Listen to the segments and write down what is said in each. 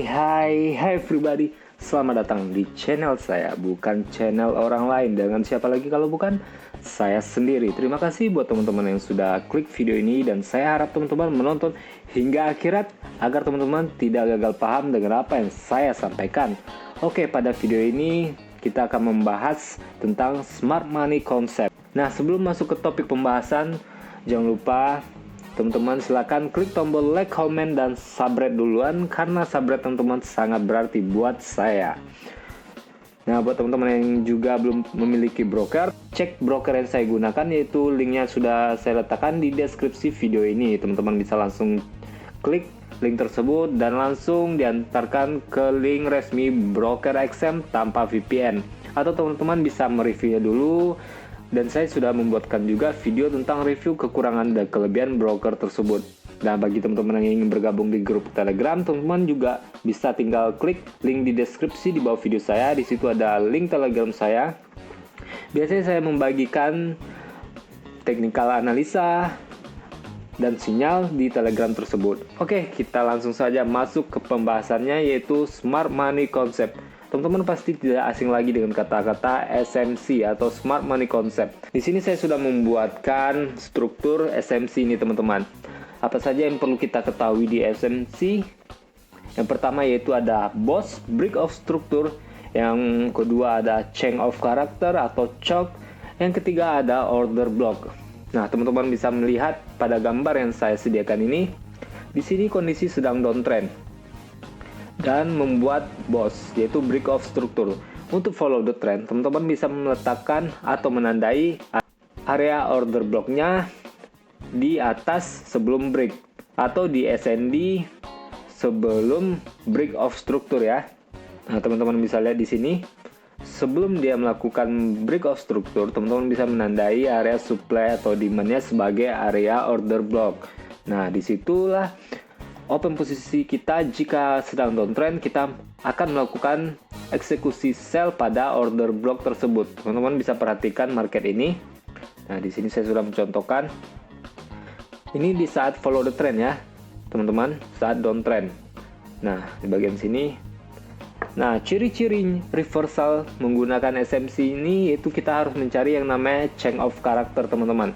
Hai everybody. Selamat datang di channel saya, bukan channel orang lain. Dengan siapa lagi kalau bukan saya sendiri. Terima kasih buat teman-teman yang sudah klik video ini, dan saya harap teman-teman menonton hingga akhirat agar teman-teman tidak gagal paham dengan apa yang saya sampaikan. Oke, pada video ini kita akan membahas tentang smart money concept. Nah, sebelum masuk ke topik pembahasan, jangan lupa teman-teman silakan klik tombol like, comment, dan subscribe duluan, karena subscribe teman-teman sangat berarti buat saya. Nah, buat teman-teman yang juga belum memiliki broker, cek broker yang saya gunakan, yaitu linknya sudah saya letakkan di deskripsi video ini. Teman-teman bisa langsung klik link tersebut dan langsung diantarkan ke link resmi broker XM tanpa VPN. Atau teman-teman bisa mereviewnya dulu, dan saya sudah membuatkan juga video tentang review kekurangan dan kelebihan broker tersebut. Nah, bagi teman-teman yang ingin bergabung di grup Telegram, teman-teman juga bisa tinggal klik link di deskripsi di bawah video saya. Di situ ada link Telegram saya. Biasanya saya membagikan teknikal analisa dan sinyal di Telegram tersebut. Oke, kita langsung saja masuk ke pembahasannya, yaitu smart money concept. Teman-teman pasti tidak asing lagi dengan kata-kata SMC atau Smart Money Concept. Di sini saya sudah membuatkan struktur SMC ini, teman-teman. Apa saja yang perlu kita ketahui di SMC? Yang pertama yaitu ada BOS, Break of Structure. Yang kedua ada Change of Character atau CHOC. Yang ketiga ada Order Block. Nah, teman-teman bisa melihat pada gambar yang saya sediakan ini. Di sini kondisi sedang downtrend dan membuat BOS, yaitu break of structure. Untuk follow the trend, teman-teman bisa meletakkan atau menandai area order blocknya di atas sebelum break, atau di SND sebelum break of structure ya. Nah, teman-teman bisa lihat di sini, sebelum dia melakukan break of structure, teman-teman bisa menandai area supply atau demand-nya sebagai area order block. Nah, disitulah open posisi kita. Jika sedang downtrend, kita akan melakukan eksekusi sell pada order block tersebut. Teman-teman bisa perhatikan market ini. Nah, di sini saya sudah mencontohkan. Ini di saat follow the trend ya, teman-teman, saat downtrend. Nah, di bagian sini. Nah, ciri-ciri reversal menggunakan SMC ini yaitu kita harus mencari yang namanya change of character, teman-teman,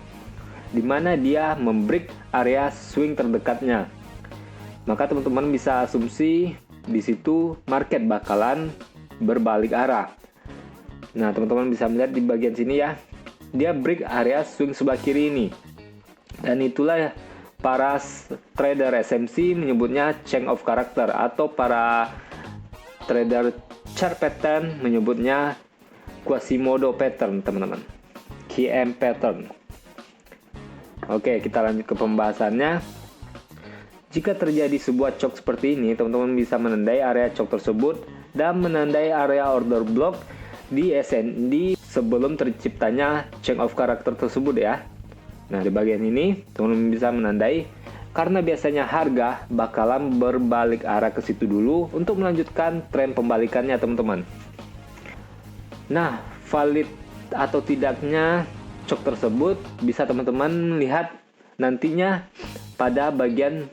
di mana dia membreak area swing terdekatnya. Maka teman-teman bisa asumsi di situ market bakalan berbalik arah. Nah, teman-teman bisa melihat di bagian sini ya, dia break area swing sebelah kiri ini. Dan itulah para trader SMC menyebutnya change of character, atau para trader chart pattern menyebutnya Quasimodo pattern, teman-teman. QM pattern. Oke, kita lanjut ke pembahasannya. Jika terjadi sebuah CHOC seperti ini, teman-teman bisa menandai area CHOC tersebut dan menandai area order block di SND sebelum terciptanya change of character tersebut ya. Nah, di bagian ini teman-teman bisa menandai, karena biasanya harga bakalan berbalik arah ke situ dulu untuk melanjutkan tren pembalikannya, teman-teman. Nah, valid atau tidaknya CHOC tersebut bisa teman-teman lihat nantinya pada bagian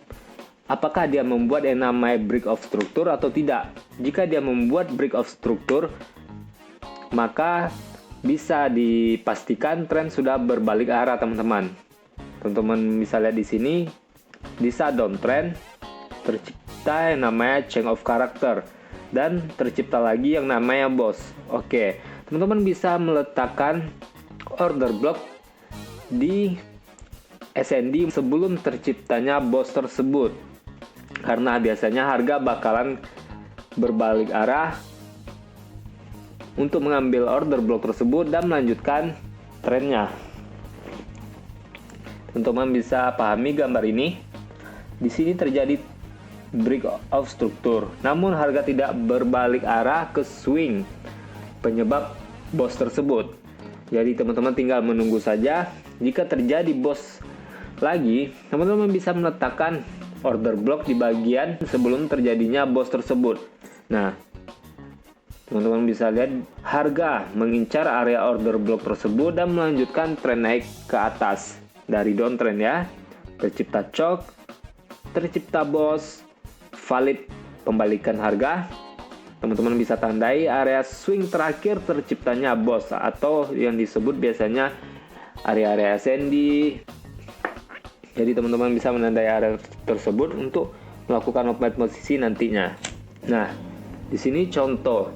apakah dia membuat yang namanya break of structure atau tidak. Jika dia membuat break of structure, maka bisa dipastikan tren sudah berbalik arah, teman-teman. Teman-teman bisa lihat di sini, di saat downtrend tercipta yang namanya change of character dan tercipta lagi yang namanya BOS. Oke, teman-teman bisa meletakkan order block di SND sebelum terciptanya BOS tersebut, karena biasanya harga bakalan berbalik arah untuk mengambil order block tersebut dan melanjutkan trennya. Teman-teman bisa pahami gambar ini. Di sini terjadi break of structure, namun harga tidak berbalik arah ke swing penyebab BOS tersebut. Jadi teman-teman tinggal menunggu saja. Jika terjadi BOS lagi, teman-teman bisa meletakkan order block di bagian sebelum terjadinya BOS tersebut. Nah, teman-teman bisa lihat harga mengincar area order block tersebut dan melanjutkan tren naik ke atas dari downtrend ya. Tercipta CHOC, tercipta BOS, valid pembalikan harga, teman-teman bisa tandai area swing terakhir terciptanya boss atau yang disebut biasanya area-area ascending. Jadi teman-teman bisa menandai area tersebut untuk melakukan open posisi nantinya. Nah, di sini contoh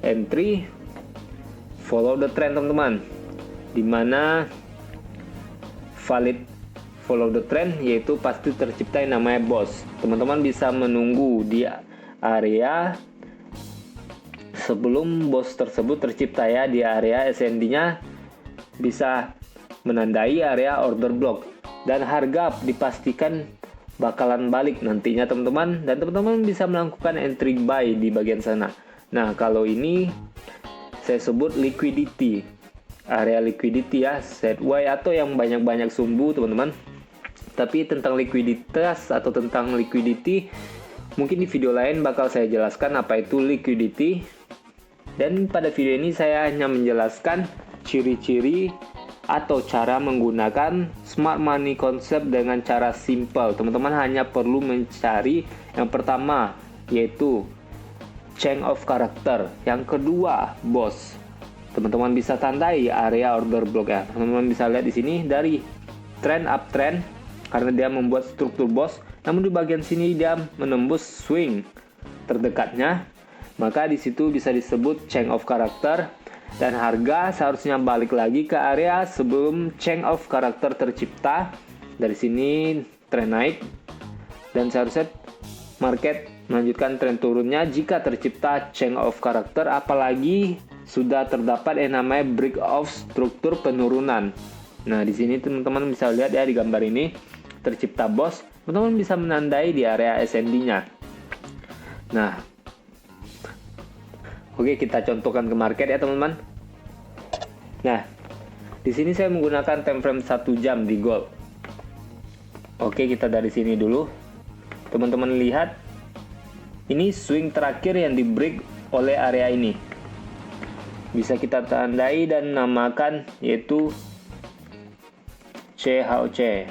entry follow the trend teman-teman, dimana valid follow the trend yaitu pasti tercipta yang namanya boss. Teman-teman bisa menunggu di area sebelum boss tersebut tercipta ya, di area ascending-nya bisa menandai area order block dan harga dipastikan bakalan balik nantinya teman-teman, dan teman-teman bisa melakukan entry buy di bagian sana. Nah, kalau ini saya sebut liquidity, area liquidity ya, set Y atau yang banyak-banyak sumbu teman-teman. Tapi tentang likuiditas atau tentang liquidity mungkin di video lain bakal saya jelaskan apa itu liquidity. Dan pada video ini saya hanya menjelaskan ciri-ciri atau cara menggunakan smart money concept dengan cara simple. Teman-teman hanya perlu mencari yang pertama yaitu change of character, yang kedua boss. Teman-teman bisa tandai area order block ya. Teman-teman bisa lihat di sini dari trend uptrend karena dia membuat struktur boss, namun di bagian sini dia menembus swing terdekatnya, maka di situ bisa disebut change of character. Dan harga seharusnya balik lagi ke area sebelum change of character tercipta. Dari sini tren naik dan seharusnya market melanjutkan tren turunnya jika tercipta change of character, apalagi sudah terdapat yang namanya break of struktur penurunan. Nah, di sini teman-teman bisa lihat ya di gambar ini tercipta boss, teman-teman bisa menandai di area ascending-nya. Nah, oke, kita contohkan ke market ya teman-teman. Nah, di sini saya menggunakan time frame 1 jam di gold. Oke, kita dari sini dulu. Teman-teman lihat, ini swing terakhir yang di break oleh area ini. Bisa kita tandai dan namakan yaitu CHOC,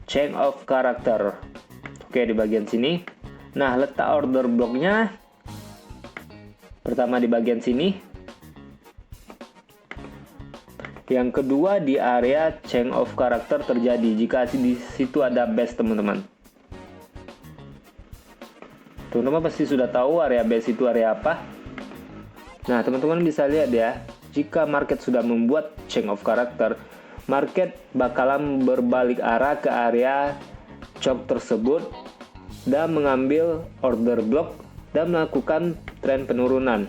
change of character. Oke, di bagian sini. Nah, letak order blocknya pertama di bagian sini, yang kedua di area change of character terjadi jika di situ ada base teman-teman. Teman-teman pasti sudah tahu area base itu area apa. Nah, teman-teman bisa lihat ya, jika market sudah membuat change of character, market bakalan berbalik arah ke area chok tersebut dan mengambil order block dan melakukan tren penurunan.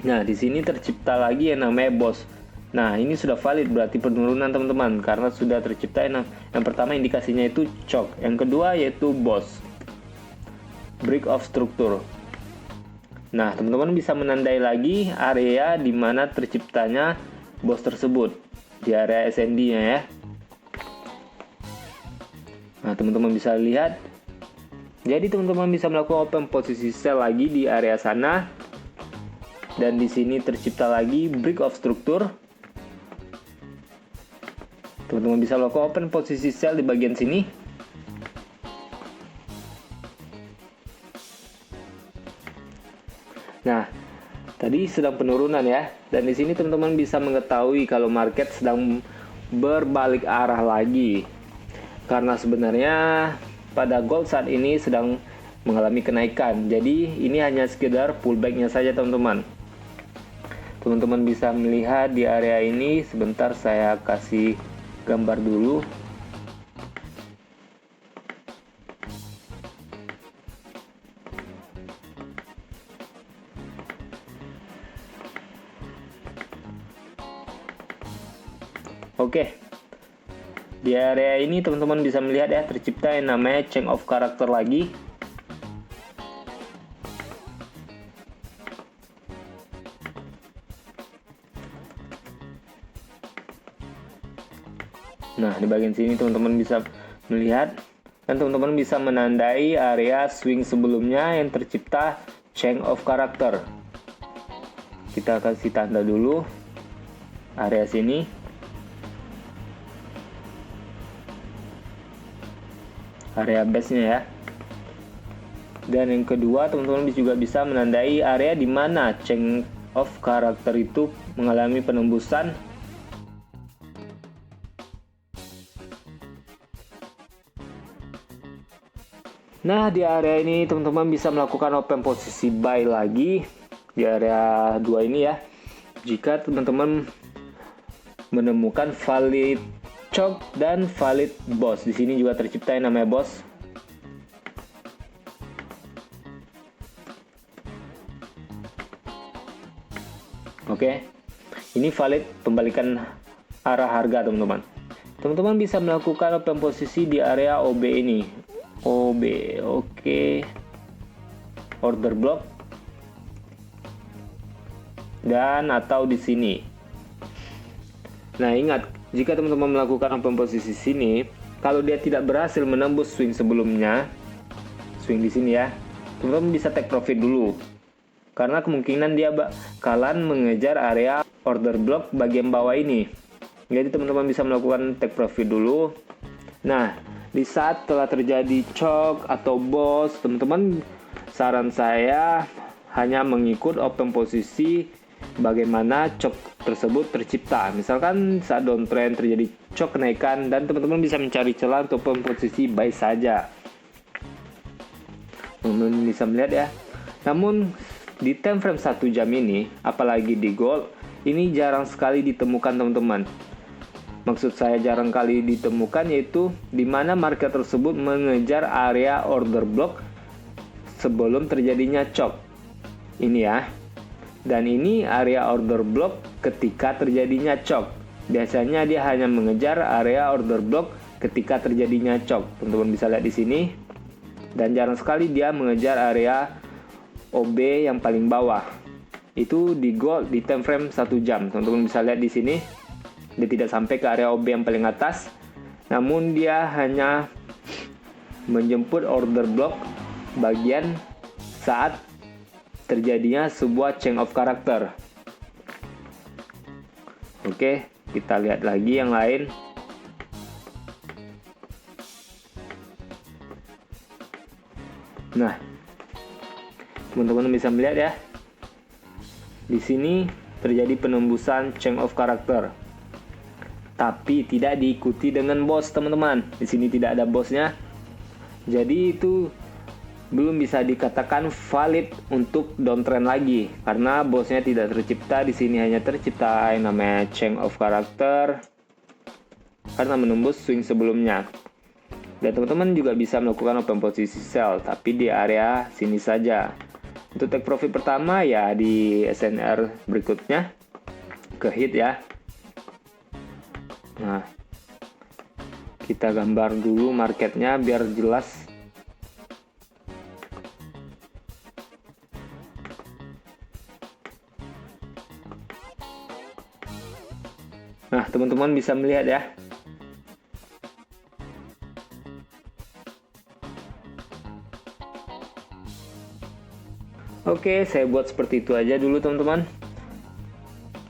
Nah, di sini tercipta lagi yang namanya boss. Nah, ini sudah valid berarti penurunan teman-teman, karena sudah tercipta yang pertama indikasinya itu chok, yang kedua yaitu boss, break of struktur. Nah, teman-teman bisa menandai lagi area di mana terciptanya boss tersebut di area SND-nya ya. Nah, teman-teman bisa lihat. Jadi teman-teman bisa melakukan open posisi sell lagi di area sana. Dan di sini tercipta lagi break of struktur. Teman-teman bisa melakukan open posisi sell di bagian sini. Nah, tadi sedang penurunan ya. Dan di sini teman-teman bisa mengetahui kalau market sedang berbalik arah lagi. Karena sebenarnya pada gold saat ini sedang mengalami kenaikan. Jadi ini hanya sekedar pullbacknya saja teman-teman. Teman-teman bisa melihat di area ini. Sebentar saya kasih gambar dulu. Oke. Di area ini teman-teman bisa melihat ya, tercipta yang namanya change of character lagi. Nah, di bagian sini teman-teman bisa melihat dan teman-teman bisa menandai area swing sebelumnya yang tercipta change of character. Kita kasih tanda dulu area sini. Area base-nya ya. Dan yang kedua, teman-teman juga bisa menandai area di mana chain of character itu mengalami penembusan. Nah, di area ini teman-teman bisa melakukan open posisi buy lagi di area 2 ini ya. Jika teman-teman menemukan valid choke dan valid boss. Di sini juga tercipta yang namanya boss. Oke, ini valid pembalikan arah harga teman-teman. Teman-teman bisa melakukan open posisi di area OB ini. OB, oke. Order block. Dan atau di sini. Nah, ingat, jika teman-teman melakukan open posisi sini, kalau dia tidak berhasil menembus swing sebelumnya, swing di sini ya, teman-teman bisa take profit dulu. Karena kemungkinan dia bakalan mengejar area order block bagian bawah ini. Jadi teman-teman bisa melakukan take profit dulu. Nah, di saat telah terjadi choke atau boss, teman-teman saran saya hanya mengikut open posisi bagaimana choke tersebut tercipta. Misalkan saat downtrend terjadi choke kenaikan dan teman-teman bisa mencari celah untuk open posisi buy saja. Teman-teman bisa melihat ya. Namun di time frame 1 jam ini, apalagi di gold, ini jarang sekali ditemukan teman-teman. Maksud saya jarang kali ditemukan yaitu di mana market tersebut mengejar area order block sebelum terjadinya choke. Ini ya. Dan ini area order block ketika terjadinya choke. Biasanya dia hanya mengejar area order block ketika terjadinya choke. Teman-teman bisa lihat di sini. Dan jarang sekali dia mengejar area OB yang paling bawah. Itu di gold di time frame 1 jam. Teman-teman bisa lihat di sini. Dia tidak sampai ke area OB yang paling atas. Namun dia hanya menjemput order block bagian saat terjadinya sebuah change of character. Oke, kita lihat lagi yang lain. Nah, teman-teman bisa melihat ya. Di sini terjadi penembusan change of character. Tapi tidak diikuti dengan boss, teman-teman. Di sini tidak ada bossnya. Jadi itu belum bisa dikatakan valid untuk downtrend lagi karena bossnya tidak tercipta. Di sini hanya tercipta yang namanya change of character karena menembus swing sebelumnya. Dan teman-teman juga bisa melakukan open posisi sell tapi di area sini saja. Untuk take profit pertama ya di SNR berikutnya ke hit ya. Nah, kita gambar dulu marketnya biar jelas. Nah, teman-teman bisa melihat ya. Oke, saya buat seperti itu aja dulu, teman-teman.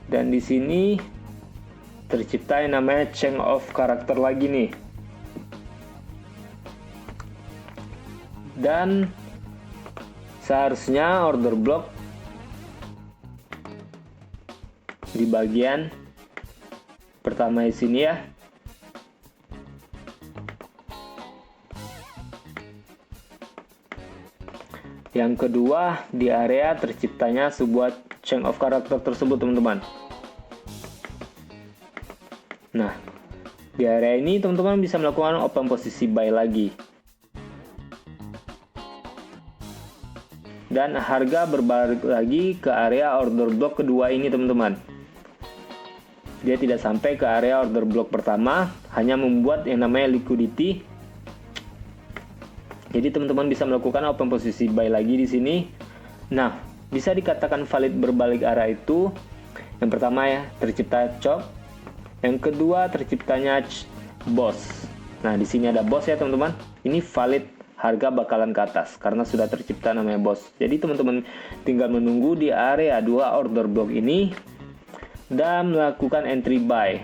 Dan di sini tercipta yang namanya change of character lagi nih. Dan seharusnya order block di bagian pertama di sini ya. Yang kedua di area terciptanya sebuah change of character tersebut, teman-teman. Nah, di area ini teman-teman bisa melakukan open posisi buy lagi. Dan harga berbalik lagi ke area order block kedua ini, teman-teman. Dia tidak sampai ke area order block pertama, hanya membuat yang namanya liquidity. Jadi teman-teman bisa melakukan open posisi buy lagi di sini. Nah, bisa dikatakan valid berbalik arah itu. Yang pertama ya, tercipta choke. Yang kedua terciptanya boss. Nah, di sini ada boss ya, teman-teman. Ini valid, harga bakalan ke atas karena sudah tercipta namanya boss. Jadi teman-teman tinggal menunggu di area 2 order block ini dan melakukan entry buy.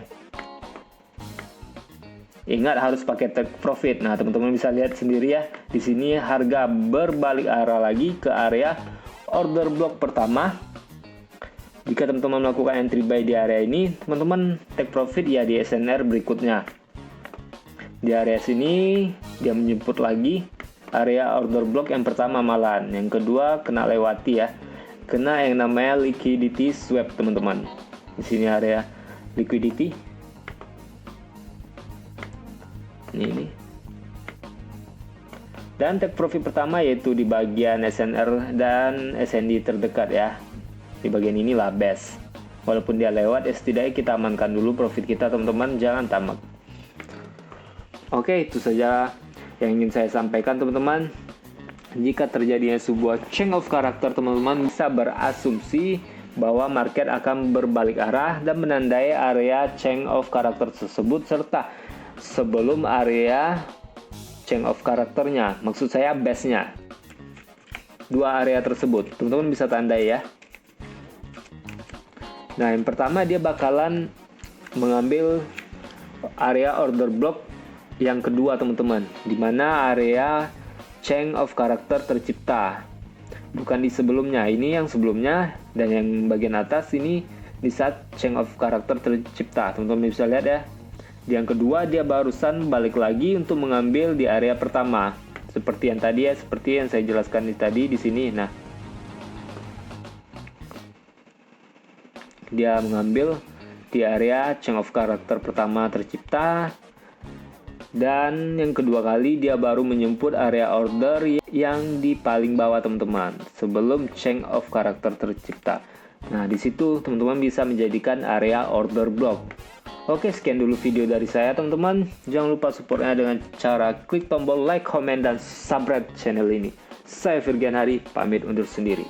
Ingat harus pakai take profit. Nah, teman-teman bisa lihat sendiri ya. Di sini harga berbalik arah lagi ke area order block pertama. Jika teman-teman melakukan entry buy di area ini, teman-teman take profit ya di SNR berikutnya. Di area sini dia menjemput lagi area order block yang pertama malahan. Yang kedua kena lewati ya. Kena yang namanya liquidity swap, teman-teman. Di sini area liquidity. Ini. Dan take profit pertama yaitu di bagian SNR dan SND terdekat ya. Di bagian inilah best. Walaupun dia lewat, setidaknya kita amankan dulu profit kita, teman-teman, jangan tamak. Oke, itu saja yang ingin saya sampaikan, teman-teman. Jika terjadinya sebuah change of character, teman-teman bisa berasumsi bahwa market akan berbalik arah dan menandai area change of character tersebut serta sebelum area change of karakternya, maksud saya base-nya. Dua area tersebut, teman-teman bisa tandai ya. Nah, yang pertama dia bakalan mengambil area order block yang kedua, teman-teman, di mana area change of character tercipta. Bukan di sebelumnya, ini yang sebelumnya, dan yang bagian atas ini di saat change of character tercipta. Teman-teman bisa lihat ya. Yang kedua dia barusan balik lagi untuk mengambil di area pertama. Seperti yang tadi ya, seperti yang saya jelaskan tadi di sini. Nah, dia mengambil di area change of character pertama tercipta. Dan yang kedua kali dia baru menjemput area order yang di paling bawah, teman-teman, sebelum change of character tercipta. Nah, di situ teman-teman bisa menjadikan area order block. Oke, sekian dulu video dari saya, teman-teman. Jangan lupa supportnya dengan cara klik tombol like, comment, dan subscribe channel ini. Saya Virgian Hari, pamit undur sendiri.